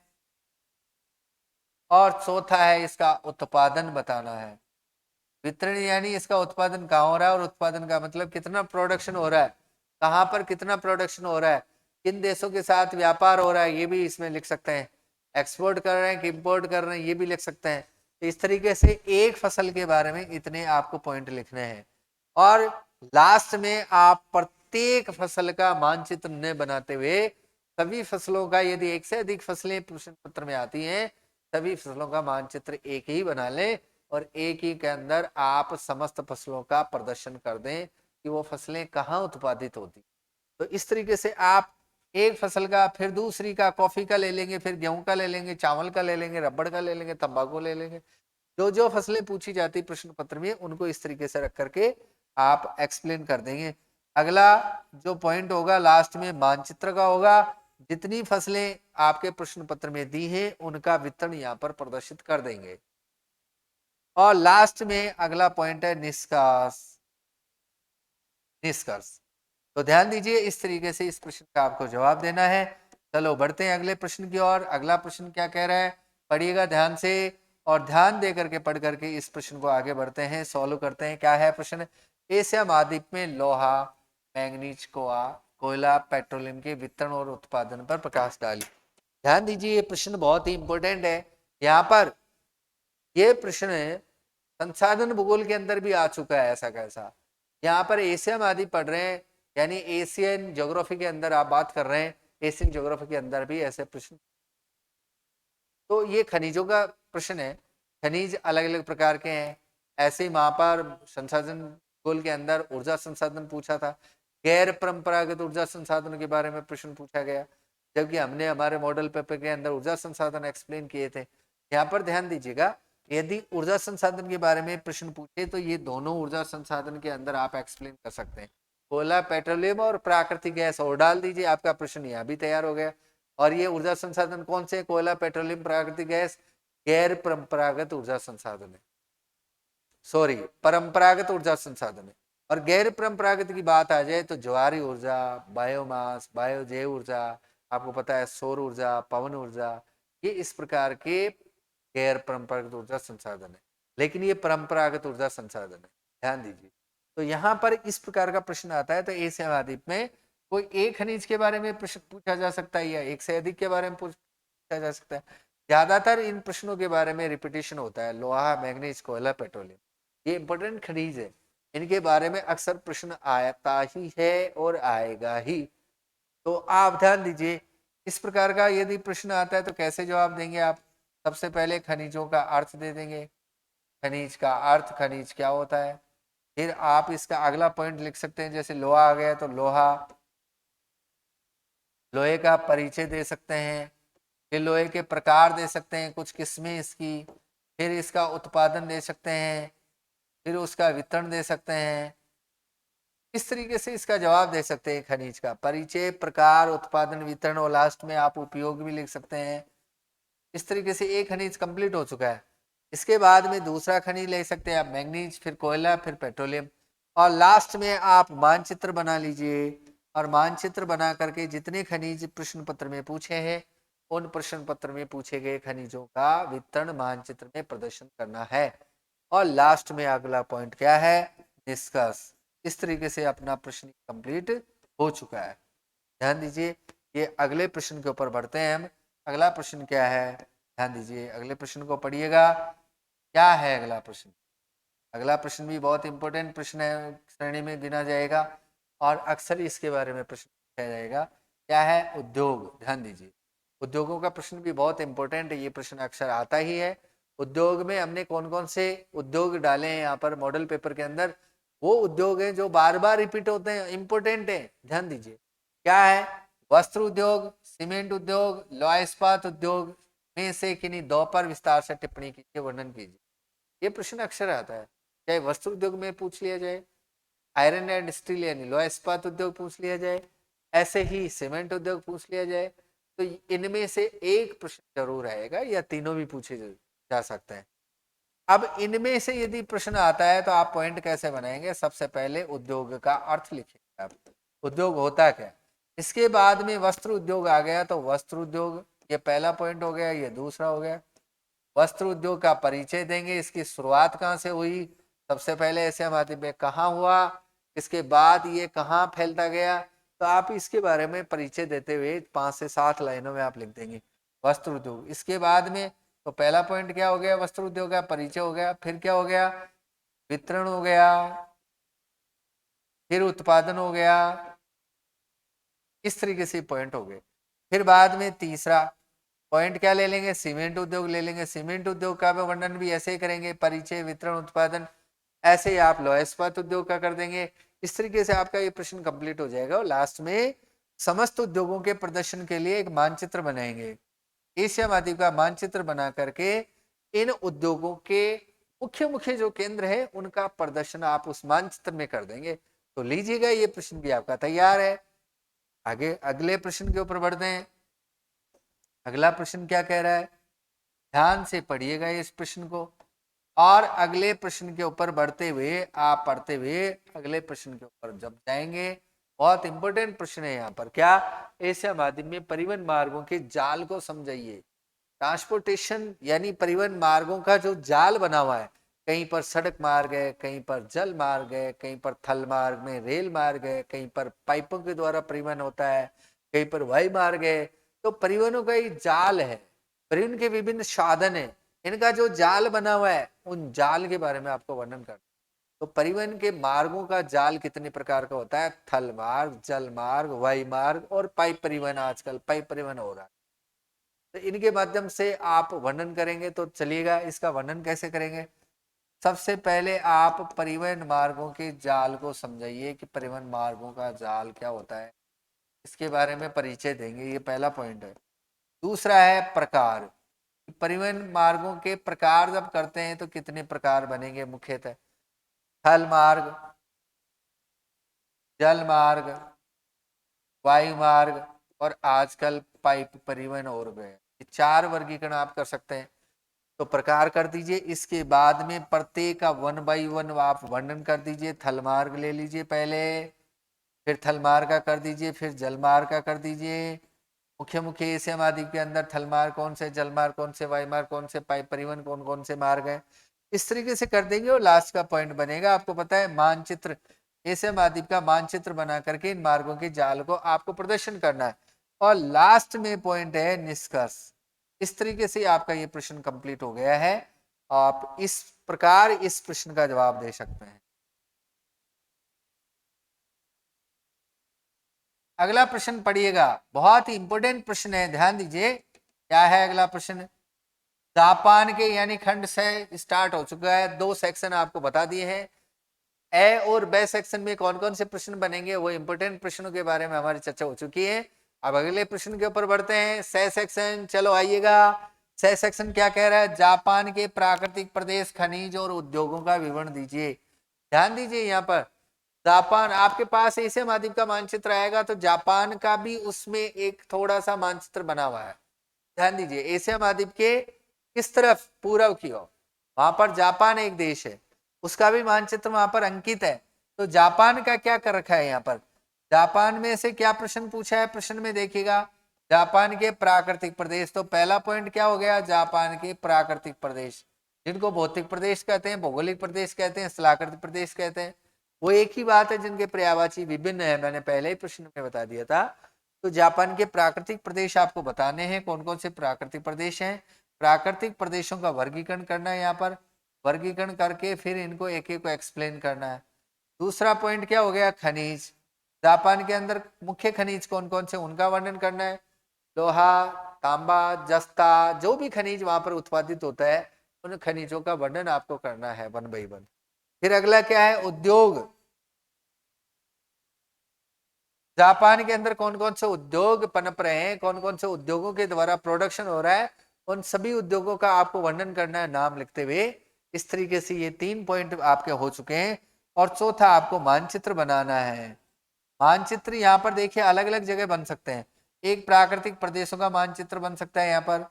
और चौथा है इसका उत्पादन बताना है। वितरण यानी इसका उत्पादन कहाँ हो रहा है, और उत्पादन का मतलब कितना प्रोडक्शन हो रहा है, कहाँ पर कितना प्रोडक्शन हो रहा है, किन देशों के साथ व्यापार हो रहा है, ये भी इसमें लिख सकते हैं। एक्सपोर्ट कर रहे हैं कि इम्पोर्ट कर रहे हैं, ये भी लिख सकते हैं। तो इस तरीके से एक फसल के बारे में इतने आपको पॉइंट लिखने हैं। और लास्ट में आप प्रत्येक फसल का मानचित्र न बनाते हुए सभी फसलों का, यदि एक से अधिक फसलें प्रश्न पत्र में आती हैं, सभी फसलों का मानचित्र एक ही बना लें और एक ही के अंदर आप समस्त फसलों का प्रदर्शन कर दें कि वो फसलें कहाँ उत्पादित होती। तो इस तरीके से आप एक फसल का, फिर दूसरी का, कॉफी का ले लेंगे, फिर गेहूं का ले लेंगे, चावल का ले लेंगे, रबड़ का ले लेंगे, तंबाकू ले लेंगे। जो जो फसलें पूछी जाती प्रश्न पत्र में उनको इस तरीके से रख करके आप एक्सप्लेन कर देंगे। अगला जो पॉइंट होगा लास्ट में मानचित्र का होगा। जितनी फसलें आपके प्रश्न पत्र में दी हैं उनका वितरण यहाँ पर प्रदर्शित कर देंगे। और लास्ट में अगला पॉइंट है निष्कर्ष। निष्कर्ष तो ध्यान दीजिए, इस तरीके से इस प्रश्न का आपको जवाब देना है। चलो बढ़ते हैं अगले प्रश्न की ओर। अगला प्रश्न क्या कह रहा है, पढ़िएगा ध्यान से और ध्यान दे करके पढ़ करके इस प्रश्न को आगे बढ़ते हैं, सॉल्व करते हैं। क्या है प्रश्न? एशिया महाद्वीप में लोहा, मैंगनीज, कोयला, पेट्रोलियम के वितरण और उत्पादन पर प्रकाश डालिए। ध्यान दीजिए, ये प्रश्न बहुत ही इंपॉर्टेंट है। यहाँ पर ये प्रश्न संसाधन भूगोल के अंदर भी आ चुका है ऐसा कैसा। यहाँ पर एशिया महाद्वीप पढ़ रहे हैं, यानी एशियन ज्योग्राफी के अंदर आप बात कर रहे हैं, एशियन ज्योग्राफी के अंदर भी ऐसे प्रश्न। तो ये खनिजों का प्रश्न है, खनिज अलग अलग प्रकार के हैं। ऐसे ही वहां पर संसाधन भूगोल के अंदर ऊर्जा संसाधन पूछा था, गैर परंपरागत ऊर्जा संसाधन के बारे में प्रश्न पूछा गया, जबकि हमने हमारे मॉडल पेपर के अंदर ऊर्जा संसाधन एक्सप्लेन किए थे। यहाँ पर ध्यान दीजिएगा, यदि ऊर्जा संसाधन के बारे में प्रश्न पूछे तो ये दोनों ऊर्जा संसाधन के अंदर आप एक्सप्लेन कर सकते हैं, कोयला, पेट्रोलियम और प्राकृतिक गैस, और डाल दीजिए, आपका प्रश्न यहाँ भी तैयार हो गया। और ये ऊर्जा संसाधन कौन से? कोयला, पेट्रोलियम, प्राकृतिक गैस, गैर परंपरागत ऊर्जा संसाधन है, सॉरी परंपरागत ऊर्जा संसाधन है। और गैर परंपरागत की बात आ जाए तो ज्वारी ऊर्जा, बायोमास, बायोजैव ऊर्जा, आपको पता है सौर ऊर्जा, पवन ऊर्जा, ये इस प्रकार के गैर परंपरागत ऊर्जा संसाधन है, लेकिन ये परंपरागत ऊर्जा संसाधन है, ध्यान दीजिए। तो यहाँ पर इस प्रकार का प्रश्न आता है, तो एशिया महाद्वीप में कोई एक खनिज के बारे में प्रश्न पूछा जा सकता है या एक से अधिक के बारे में पूछा जा सकता है। ज्यादातर इन प्रश्नों के बारे में रिपीटेशन होता है, लोहा, मैग्नीज, कोयला, पेट्रोलियम, ये इंपॉर्टेंट खनिज है, इनके बारे में अक्सर प्रश्न आता ही है और आएगा ही। तो आप ध्यान दीजिए, इस प्रकार का यदि प्रश्न आता है तो कैसे जवाब देंगे आप? सबसे पहले खनिजों का अर्थ दे देंगे, खनिज का अर्थ, खनिज क्या होता है। फिर आप इसका अगला पॉइंट लिख सकते हैं, जैसे लोहा आ गया तो लोहा, लोहे का परिचय दे सकते हैं, फिर लोहे के प्रकार दे सकते हैं, कुछ किस्में इसकी, फिर इसका उत्पादन दे सकते हैं, फिर उसका वितरण दे सकते हैं। इस तरीके से इसका जवाब दे सकते हैं, खनिज का परिचय, प्रकार, उत्पादन, वितरण, और लास्ट में आप उपयोग भी लिख सकते हैं। इस तरीके से एक खनिज कंप्लीट हो चुका है। इसके बाद में दूसरा खनिज ले सकते हैं आप, मैग्नीज, फिर कोयला, फिर पेट्रोलियम, और लास्ट में आप मानचित्र बना लीजिए, और मानचित्र बना करके जितने खनिज प्रश्न पत्र में पूछे हैं उन प्रश्न पत्र में पूछे गए खनिजों का वितरण मानचित्र में प्रदर्शन करना है। और लास्ट में अगला पॉइंट क्या है? डिस्कस। इस तरीके से अपना प्रश्न कंप्लीट हो चुका है। ध्यान दीजिए, ये अगले प्रश्न के ऊपर बढ़ते हैं हम। अगला प्रश्न क्या है? ध्यान दीजिए, अगले प्रश्न को पढ़िएगा। क्या है अगला प्रश्न? अगला प्रश्न भी बहुत इंपॉर्टेंट प्रश्न है, श्रेणी में गिना जाएगा और अक्सर इसके बारे में प्रश्न पूछा जाएगा। क्या है? उद्योग। ध्यान दीजिए, उद्योगों का प्रश्न भी बहुत इंपॉर्टेंट है, ये प्रश्न अक्सर आता ही है। उद्योग में हमने कौन कौन से उद्योग डाले हैं यहाँ पर मॉडल पेपर के अंदर, वो उद्योग हैं जो बार बार रिपीट होते हैं, इंपॉर्टेंट है, ध्यान दीजिए। क्या है? वस्त्र उद्योग, सीमेंट उद्योग, लोहा इस्पात उद्योग में से किन्हीं दो पर विस्तार से टिप्पणी कीजिए, वर्णन कीजिए। ये प्रश्न अक्सर आता है, चाहे वस्त्र उद्योग में पूछ लिया जाए, आयरन एंड स्टील यानी लोहा इस्पात उद्योग पूछ लिया जाए, ऐसे ही सीमेंट उद्योग पूछ लिया जाए, तो इनमें से एक प्रश्न जरूर आएगा, या तीनों भी पूछे जा सकते हैं। अब इनमें से यदि प्रश्न आता है तो आप पॉइंट कैसे बनाएंगे? सबसे पहले उद्योग का अर्थ लिखिए आप, उद्योग होता क्या। इसके बाद में वस्त्र उद्योग आ गया तो वस्त्र उद्योग, ये पहला पॉइंट हो गया, ये दूसरा हो गया। वस्त्र उद्योग का परिचय देंगे, इसकी शुरुआत कहाँ से हुई, सबसे पहले एशिया महाद्वीप में कहाँ हुआ, इसके बाद ये कहाँ फैलता गया, तो आप इसके बारे में परिचय देते हुए 5 से 7 लाइनों में आप लिख देंगे वस्त्र उद्योग। इसके बाद में तो पहला पॉइंट क्या हो गया? वस्त्र उद्योग का परिचय हो गया, फिर क्या हो गया? वितरण हो गया, फिर उत्पादन हो गया, इस तरीके से पॉइंट हो गए। फिर बाद में तीसरा पॉइंट क्या ले लेंगे? सीमेंट उद्योग ले लेंगे, सीमेंट उद्योग का वर्णन भी ऐसे ही करेंगे, परिचय, वितरण, उत्पादन, ऐसे ही आप लोहा इस्पात उद्योग का कर देंगे। इस तरीके से आपका ये प्रश्न कंप्लीट हो जाएगा, और लास्ट में समस्त उद्योगों के प्रदर्शन के लिए एक मानचित्र बनाएंगे, एशिया महाद्वीप का मानचित्र बना करके इन उद्योगों के मुख्य मुख्य जो केंद्र है उनका प्रदर्शन आप उस मानचित्र में कर देंगे। तो लीजिएगा, ये प्रश्न भी आपका तैयार है। आगे अगले प्रश्न के ऊपर बढ़ते हैं। अगला प्रश्न क्या कह रहा है? ध्यान से पढ़िएगा इस प्रश्न को, और अगले प्रश्न के ऊपर बढ़ते हुए आप पढ़ते हुए अगले प्रश्न के ऊपर जब जाएंगे, बहुत इंपॉर्टेंट प्रश्न है यहाँ पर। क्या? एशिया महाद्वीप में परिवहन मार्गों के जाल को समझाइए। ट्रांसपोर्टेशन यानी परिवहन मार्गों का जो जाल बना हुआ है, कहीं पर सड़क मार्ग है, कहीं पर जल मार्ग है, कहीं पर थल मार्ग में रेल मार्ग है, कहीं पर पाइपों के द्वारा परिवहन होता है, कहीं पर वायु मार्ग है। तो परिवहनों का एक जाल है, परिवहन के विभिन्न साधन है, इनका जो जाल बना हुआ है उन जाल के बारे में आपको वर्णन करना। तो परिवहन के मार्गों का जाल कितने प्रकार का होता है? थल मार्ग, जल मार्ग, वायु मार्ग और पाइप परिवहन। आजकल पाइप परिवहन हो रहा है, तो इनके माध्यम से आप वर्णन करेंगे। तो चलिएगा, इसका वर्णन कैसे करेंगे? सबसे पहले आप परिवहन मार्गों के जाल को समझाइए कि परिवहन मार्गों का जाल क्या होता है, इसके बारे में परिचय देंगे। ये पहला पॉइंट है। दूसरा है प्रकार। परिवहन मार्गों के प्रकार जब करते हैं तो कितने प्रकार बनेंगे मुख्यतः? थल मार्ग, जल मार्ग, वायु मार्ग और आजकल पाइप परिवहन और गए। ये 4 वर्गीकरण आप कर सकते हैं। तो प्रकार कर दीजिए। इसके बाद में प्रत्येक का 1 बाई 1 आप वर्णन कर दीजिए। थल मार्ग ले लीजिए पहले, फिर थल मार्ग का कर दीजिए, फिर जल मार्ग का कर दीजिए। मुख्य मुख्य एशिया महाद्वीप के अंदर थल मार्ग कौन से, जल मार्ग कौन से, वायु मार्ग कौन से, पाइप परिवहन कौन कौन से मार्ग है, इस तरीके से कर देंगे। और लास्ट का पॉइंट बनेगा, आपको पता है, मानचित्र। एशिया महाद्वीप का मानचित्र बना करके इन मार्गों के जाल को आपको प्रदर्शन करना है। और लास्ट में पॉइंट है निष्कर्ष। इस तरीके से आपका ये प्रश्न कंप्लीट हो गया है। आप इस प्रकार इस प्रश्न का जवाब दे सकते हैं। अगला प्रश्न पढ़िएगा, बहुत ही इंपोर्टेंट प्रश्न है, ध्यान दीजिए। क्या है अगला प्रश्न? जापान के यानी खंड से स्टार्ट हो चुका है। 2 सेक्शन आपको बता दिए हैं। ए और बे सेक्शन में कौन कौन से प्रश्न बनेंगे, वो इंपोर्टेंट प्रश्नों के बारे में हमारी चर्चा हो चुकी है। अब अगले प्रश्न के ऊपर बढ़ते हैं। से सेक्शन, चलो आइएगा। से सेक्शन क्या कह रहा है? जापान के प्राकृतिक प्रदेश, खनिज और उद्योगों का विवरण दीजिए। ध्यान दीजिए, यहाँ पर जापान, आपके पास एशिया महाद्वीप का मानचित्र आएगा तो जापान का भी उसमें एक थोड़ा सा मानचित्र बना हुआ है। ध्यान दीजिए, एशिया महाद्वीप के किस तरफ, पूर्व की ओर, वहां पर जापान एक देश है, उसका भी मानचित्र वहां पर अंकित है। तो जापान का क्या कर रखा है यहाँ पर? जापान में से क्या प्रश्न पूछा है? प्रश्न में देखिएगा, जापान के प्राकृतिक प्रदेश। तो पहला पॉइंट क्या हो गया? जापान के प्राकृतिक प्रदेश, जिनको भौतिक प्रदेश कहते हैं, भौगोलिक प्रदेश कहते हैं, स्थलाकृतिक प्रदेश कहते हैं, वो एक ही बात है, जिनके पर्यायवाची विभिन्न है। मैंने पहले ही प्रश्न में बता दिया था। तो जापान के प्राकृतिक प्रदेश आपको बताने हैं, कौन कौन से प्राकृतिक प्रदेश हैं। प्राकृतिक प्रदेशों का वर्गीकरण करना है, यहाँ पर वर्गीकरण करके फिर इनको एक एक को एक्सप्लेन करना है। दूसरा पॉइंट क्या हो गया? खनिज। जापान के अंदर मुख्य खनिज कौन कौन से, उनका वर्णन करना है। लोहा, तांबा, जस्ता, जो भी खनिज वहां पर उत्पादित होता है, उन खनिजों का वर्णन आपको करना है 1 बाई 1। फिर अगला क्या है? उद्योग। जापान के अंदर कौन कौन से उद्योग पनप रहे हैं, कौन कौन से उद्योगों के द्वारा प्रोडक्शन हो रहा है, उन सभी उद्योगों का आपको वर्णन करना है नाम लिखते हुए। इस तरीके से ये 3 पॉइंट आपके हो चुके हैं। और चौथा, आपको मानचित्र बनाना है। मानचित्र यहाँ पर देखिए अलग अलग जगह बन सकते हैं। एक प्राकृतिक प्रदेशों का मानचित्र बन सकता है, यहाँ पर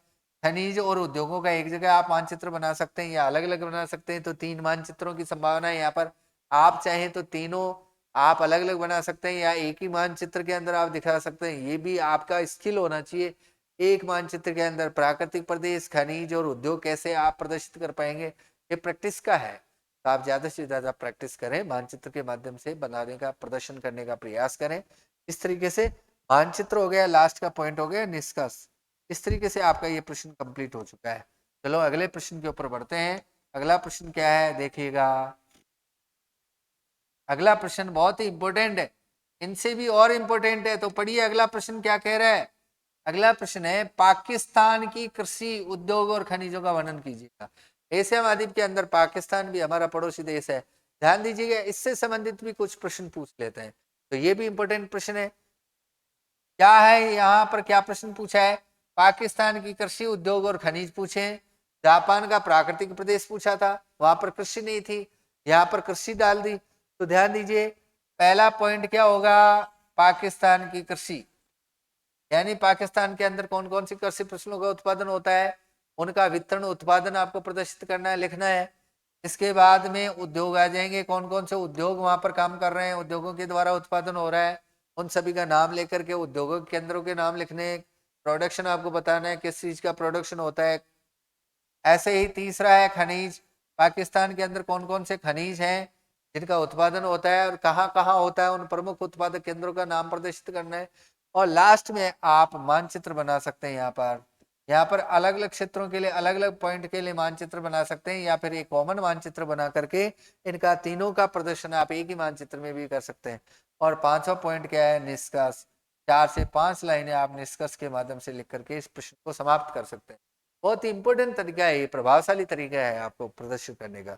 खनिज और उद्योगों का एक जगह आप मानचित्र बना सकते हैं, या अलग अलग बना सकते हैं। तो 3 मानचित्रों की संभावना है यहाँ पर। आप चाहें तो तीनों आप अलग अलग बना सकते हैं, या एक ही मानचित्र के अंदर आप दिखा सकते हैं। ये भी आपका स्किल होना चाहिए। एक मानचित्र के अंदर प्राकृतिक प्रदेश, खनिज और उद्योग कैसे आप प्रदर्शित कर पाएंगे, ये प्रैक्टिस का है। तो आप ज्यादा से ज्यादा प्रैक्टिस करें, मानचित्र के माध्यम से बनाने का, प्रदर्शन करने का प्रयास करें। इस तरीके से मानचित्र हो गया, लास्ट का पॉइंट हो गया निष्कर्ष। इस तरीके से आपका ये प्रश्न कंप्लीट हो चुका है। चलो अगले प्रश्न के ऊपर बढ़ते हैं। अगला प्रश्न क्या है देखिएगा। अगला प्रश्न बहुत ही इंपॉर्टेंट है, इनसे भी और इंपॉर्टेंट है। तो पढ़िए अगला प्रश्न क्या कह रहा है। अगला प्रश्न है, पाकिस्तान की कृषि, उद्योग और खनिजों का वर्णन कीजिएगा। एशिया महाद्वीप के अंदर पाकिस्तान भी हमारा पड़ोसी देश है। ध्यान दीजिएगा, इससे संबंधित भी कुछ प्रश्न पूछ लेते हैं। तो ये भी इंपॉर्टेंट प्रश्न है। क्या है यहाँ पर, क्या प्रश्न पूछा है? पाकिस्तान की कृषि, उद्योग और खनिज पूछे। जापान का प्राकृतिक प्रदेश पूछा था, वहां पर कृषि नहीं थी, यहाँ पर कृषि डाल दी। तो ध्यान दीजिए, पहला पॉइंट क्या होगा? पाकिस्तान की कृषि, यानी पाकिस्तान के अंदर कौन कौन सी कृषि फसलों का उत्पादन होता है, उनका वितरण, उत्पादन आपको प्रदर्शित करना है, लिखना है। इसके बाद में उद्योग आ जाएंगे, कौन कौन से उद्योग वहां पर काम कर रहे हैं, उद्योगों के द्वारा उत्पादन हो रहा है, उन सभी का नाम लेकर के उद्योगों के केंद्रों के नाम लिखने। प्रोडक्शन आपको बताना है, किस चीज का प्रोडक्शन होता है। ऐसे ही तीसरा है खनिज। पाकिस्तान के अंदर कौन कौन से खनिज हैं जिनका उत्पादन होता है और कहाँ कहाँ होता है, उन प्रमुख उत्पादक केंद्रों का नाम प्रदर्शित करना है। और लास्ट में आप मानचित्र बना सकते हैं यहाँ पर। यहाँ पर अलग अलग क्षेत्रों के लिए अलग अलग पॉइंट के लिए मानचित्र बना सकते हैं, या फिर एक कॉमन मानचित्र बना करके इनका तीनों का प्रदर्शन आप एक ही मानचित्र में भी कर सकते हैं। और पांचवा पॉइंट क्या है, निष्कर्ष। 4 से 5 लाइनें आप निष्कर्ष के माध्यम से लिख करके इस प्रश्न को समाप्त कर सकते हैं। बहुत ही इंपॉर्टेंट तरीका है, ये प्रभावशाली तरीका है आपको प्रदर्शित करने का।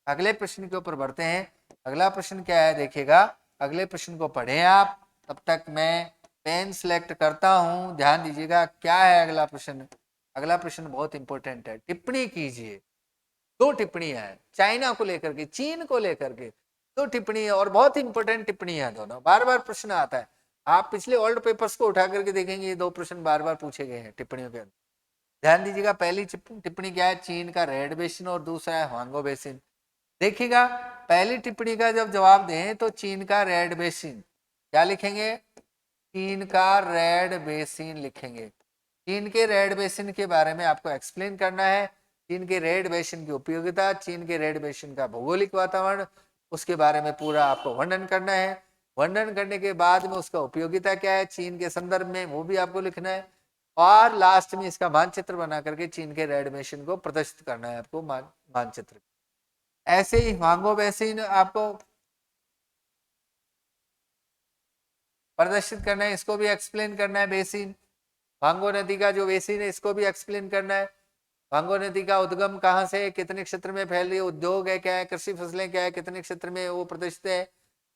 अगले प्रश्न के ऊपर बढ़ते हैं। अगला प्रश्न क्या है देखिएगा, अगले प्रश्न को पढ़ें आप, तब तक मैं पेन सिलेक्ट करता हूं। ध्यान दीजिएगा क्या है अगला प्रश्न। अगला प्रश्न बहुत इंपॉर्टेंट है, टिप्पणी कीजिए। 2 टिप्पणियां हैं चाइना को लेकर के, चीन को लेकर के 2 टिप्पणी है, और बहुत इंपॉर्टेंट टिप्पणी है दोनों। बार बार प्रश्न आता है, आप पिछले ओल्ड पेपर्स को उठा करके देखेंगे, ये 2 प्रश्न बार बार पूछे गए हैं टिप्पणियों के अंदर। ध्यान दीजिएगा, पहली टिप्पणी क्या है, चीन का रेड बेसिन, और दूसरा है हांगो बेसिन। देखिएगा, पहली टिप्पणी का जब जवाब दें तो चीन का रेड बेसिन, क्या लिखेंगे, चीन का रेड बेसिन लिखेंगे। चीन के रेड बेसिन के बारे में आपको एक्सप्लेन करना है, चीन के रेड बेसिन की उपयोगिता, चीन के रेड बेसिन का भौगोलिक वातावरण, उसके बारे में पूरा आपको वर्णन करना है। वर्णन करने के बाद में उसका उपयोगिता क्या है चीन के संदर्भ में, वो भी आपको लिखना है। और लास्ट में इसका मानचित्र बना करके चीन के रेड बेसिन को प्रदर्शित करना है आपको मानचित्र। ऐसे ही हांगो बेसिन आपको प्रदर्शित करना है, इसको भी एक्सप्लेन करना है। बेसिन, वांगो नदी का जो बेसिन है इसको भी एक्सप्लेन करना है। वांगो नदी का उद्गम कहाँ से है, कितने क्षेत्र में फैल रही है, उद्योग है क्या है, कृषि फसलें क्या है, कितने क्षेत्र में वो प्रदर्शित है,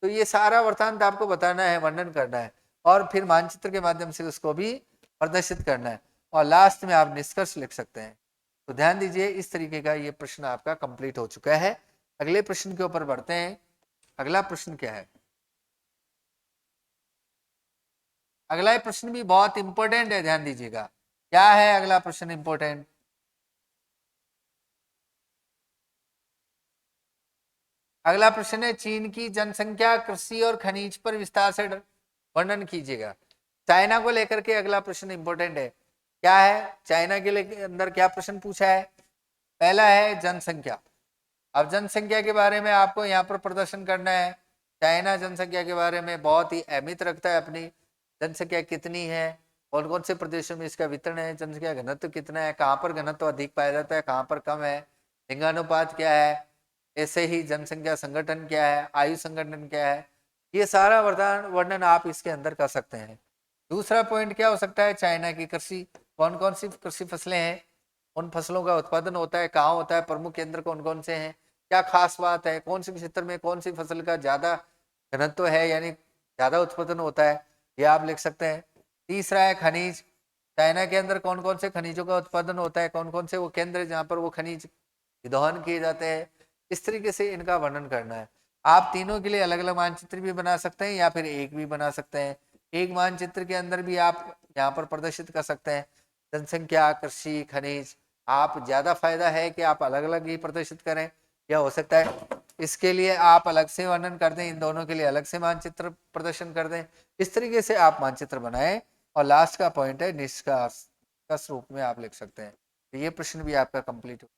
तो ये सारा वृत्तांत आपको बताना है, वर्णन करना है, और फिर मानचित्र के माध्यम से उसको भी प्रदर्शित करना है, और लास्ट में आप निष्कर्ष लिख सकते हैं। तो ध्यान दीजिए, इस तरीके का ये प्रश्न आपका कंप्लीट हो चुका है। अगले प्रश्न के ऊपर बढ़ते हैं। अगला प्रश्न क्या है, अगला प्रश्न भी बहुत इंपॉर्टेंट है, ध्यान दीजिएगा। क्या है अगला प्रश्न इंपॉर्टेंट, अगला प्रश्न है चीन की जनसंख्या, कृषि और खनिज पर विस्तार से वर्णन कीजिएगा। चाइना को लेकर के अगला प्रश्न इंपॉर्टेंट है। क्या है, चाइना के अंदर क्या प्रश्न पूछा है, पहला है जनसंख्या। अब जनसंख्या के बारे में आपको यहाँ पर प्रदर्शन करना है। चाइना जनसंख्या के बारे में बहुत ही अहमियत रखता है, अपनी जनसंख्या कितनी है, कौन कौन से प्रदेशों में इसका वितरण है, जनसंख्या घनत्व कितना है, कहाँ पर घनत्व अधिक पाया जाता है, कहाँ पर कम है, लिंगानुपात क्या है, ऐसे ही जनसंख्या संगठन क्या है, आयु संगठन क्या है, ये सारा वर्णन आप इसके अंदर कर सकते हैं। दूसरा पॉइंट क्या हो सकता है, चाइना की कृषि, कौन कौन सी कृषि फसलें हैं, उन फसलों का उत्पादन होता है, कहाँ होता है, प्रमुख केंद्र कौन कौन से हैं, क्या खास बात है, कौन से क्षेत्र में कौन सी फसल का ज्यादा घनत्व है, यानी ज्यादा उत्पादन होता है, ये आप लिख सकते हैं। तीसरा है खनिज, चाइना के अंदर कौन कौन से खनिजों का उत्पादन होता है, कौन कौन से वो केंद्र है जहाँ पर वो खनिज दोहन किए जाते हैं, इस तरीके से इनका वर्णन करना है। आप तीनों के लिए अलग अलग मानचित्र भी बना सकते हैं, या फिर एक भी बना सकते हैं। एक मानचित्र के अंदर भी आप यहाँ पर प्रदर्शित कर सकते हैं जनसंख्या, कृषि, खनिज। आप ज्यादा फायदा है कि आप अलग अलग ही प्रदर्शित करें, या हो सकता है इसके लिए आप अलग से वर्णन कर दें, इन दोनों के लिए अलग से मानचित्र प्रदर्शन कर दें। इस तरीके से आप मानचित्र बनाएं, और लास्ट का पॉइंट है निष्कर्ष रूप में आप लिख सकते हैं। तो ये प्रश्न भी आपका कंप्लीट हो।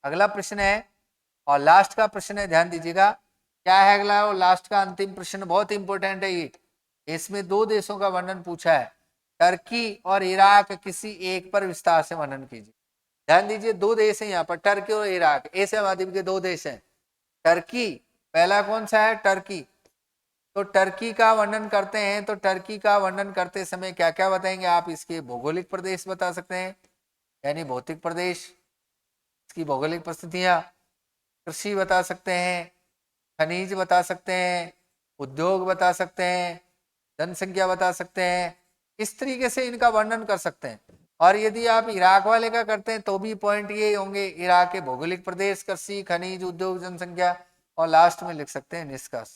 अगला प्रश्न है, और लास्ट का प्रश्न है, ध्यान दीजिएगा क्या है अगला और लास्ट का अंतिम प्रश्न, बहुत इंपॉर्टेंट है ये। इसमें 2 देशों का वर्णन पूछा है, टर्की और इराक, किसी एक पर विस्तार से वर्णन कीजिए। ध्यान दीजिए, 2 देश हैं यहाँ पर, टर्की और इराक, एशिया महाद्वीप के 2 देश हैं। टर्की, पहला कौन सा है, टर्की। तो टर्की का वर्णन करते हैं, तो टर्की का वर्णन करते समय क्या क्या बताएंगे आप, इसके भौगोलिक प्रदेश बता सकते हैं, यानी भौतिक प्रदेश, इसकी भौगोलिक परिस्थितियां, कृषि बता सकते हैं, खनिज बता सकते हैं, उद्योग बता सकते हैं, जनसंख्या बता सकते हैं। इस तरीके से इनका वर्णन कर सकते हैं। और यदि आप इराक वाले का करते हैं तो भी पॉइंट ये होंगे, इराक के भौगोलिक प्रदेश, कृषि, खनिज, उद्योग, जनसंख्या, और लास्ट में लिख सकते हैं निष्कर्ष,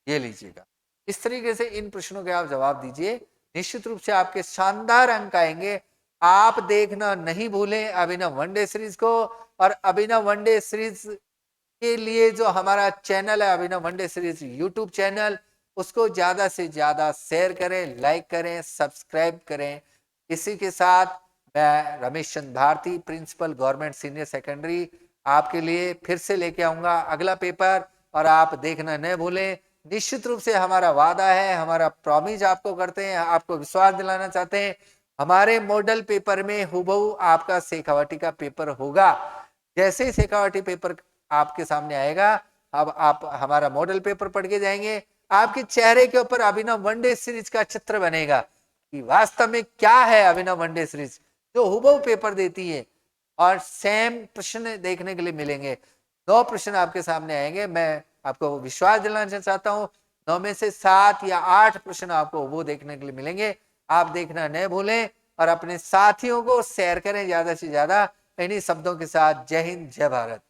ये लीजिएगा। इस तरीके से इन प्रश्नों के आप जवाब दीजिए, निश्चित रूप से आपके शानदार अंक आएंगे। आप देखना नहीं भूलें अभिनव वनडे सीरीज को, और अभिनव वनडे सीरीज के लिए जो हमारा चैनल है अभिनव वनडे सीरीज यूट्यूब चैनल, उसको ज्यादा से ज्यादा शेयर करें, लाइक करें, सब्सक्राइब करें। इसी के साथ मैं Ramesh Chandra Bharti, principal government senior secondary, आपके लिए फिर से लेके आऊंगा अगला पेपर, और आप देखना न भूलें। निश्चित रूप से हमारा वादा है, हमारा प्रॉमिस आपको करते हैं, आपको विश्वास दिलाना चाहते हैं, हमारे मॉडल पेपर में हुबहू आपका शेखावटी का पेपर होगा। जैसे ही शेखावटी पेपर आपके सामने आएगा, अब आप हमारा मॉडल पेपर पढ़ के जाएंगे, आपके चेहरे के ऊपर अभिनव वनडे सीरीज का चित्र बनेगा कि वास्तव में क्या है अभिनव वनडे सीरीज, जो हुबहू पेपर देती है। और सेम प्रश्न देखने के लिए मिलेंगे। 9 प्रश्न आपके सामने आएंगे। मैं आपको विश्वास दिलाना चाहता हूं, 9 में से 7 या 8 प्रश्न आपको वो देखने के लिए मिलेंगे। आप देखना न भूलें और अपने साथियों को शेयर करें ज्यादा से ज्यादा इन्हीं शब्दों के साथ। जय हिंद, जय भारत।